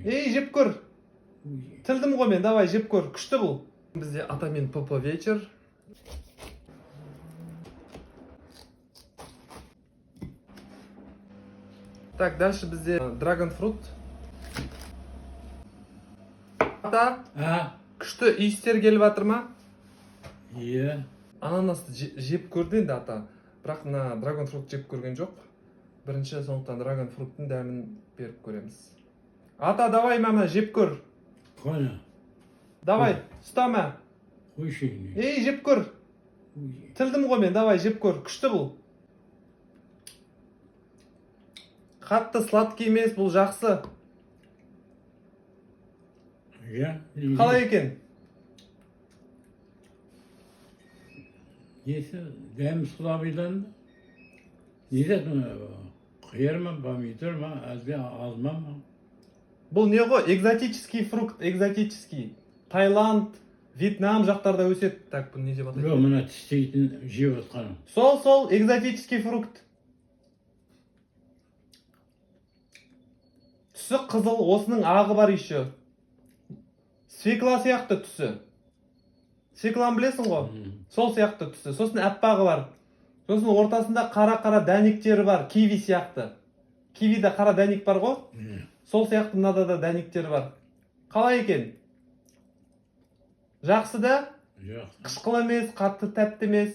Ей, жеп көр. Тілдім ғой мен, давай жеп көр. Күшті бұл. Бізде ата мен папа вечер. Так, дальше бізде драгон фрут. Ата, күшті иістер келіп жатыр ма? Иә. Ананасты жеп көрді енді ата. Бірақ мына драгон фрут жеп көрген жоқ. Бірінші сондықтан драгон фруттың дәмін беріп көреміз. Ата, давай мама, жеп көр. Қана. Давай, ұстама. Қойшы. Ей, жеп көр. Тілдім ғой мен, давай жеп көр. Күшті бұл. Қатты сладкий емес, бұл жақсы. Иә. Қалай екен? Несі, дәмі сұлабайдан не деді, қияр ма, помидор ма, әлде алма ма? Бұл не ғой? Экзотический фрукт, экзотический. Таиланд, Вьетнам жақтарда өседі. Так, бұл не деп атайды? Жоқ, мына тістейтін жеп отқаным. Сол, экзотический фрукт. Түсі қызыл, осының ағы бар еще. Свекла сияқты түсі. Свекланы білесің ғой? Сол сияқты түсі. Сосын әппағы бар. Сосын ортасында қара-қара дәнектері бар. Киви сияқты. Кивиде қара дәнек бар ғой? Сол сияқты мынада да дәнектері бар. Қалай екен? Жақсы да? Жақсы. Қышқыл емес, қатты тәтті емес.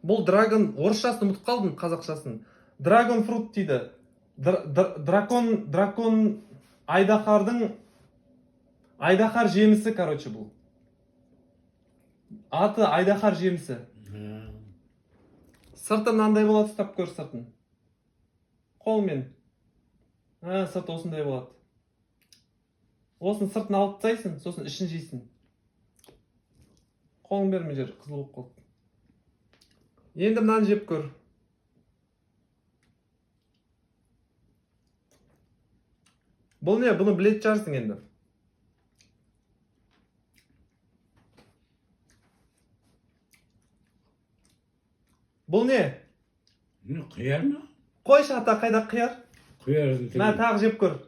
Бұл драгон, орысшасын ұмытып қалдым, қазақшасын. Драгон фрут дейді. Дракон айдахар жемісі, короче, бұл. Аты айдахар жемісі. Сырты мынандай болады, ұстап көр сыртын. Қолмен. Сырты осындай болады. Осын сыртын алып тастайсың, сосын ішін жейсің. Қолын берме жер, қызыл болып қалды. Енді мынаны жеп көр. Бұл не? Бұны білетін шығарсың енді. Бұл не? Қияр ма? Қойшы ата, қайда қияр? Қиярдың Мә, тағы жеп көр.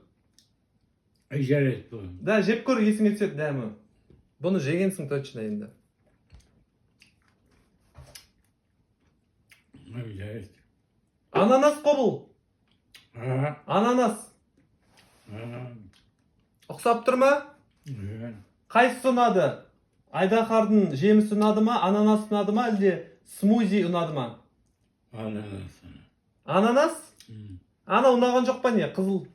Жарайды бұл. Да, жеп көр, есіңе түседі дәмі. Бұны жегенсің точно енді. Жарайды. Ананас қой бұл. Ананас. Ұқсап тұр ма? Қайсысы ұнады? Айдахардың жемісі ұнады ма? Ананас ұнады ма? Әлде смузи ұнады ма? Ананас. Ананас? Ана ұнаған жоқ па не? Қызыл.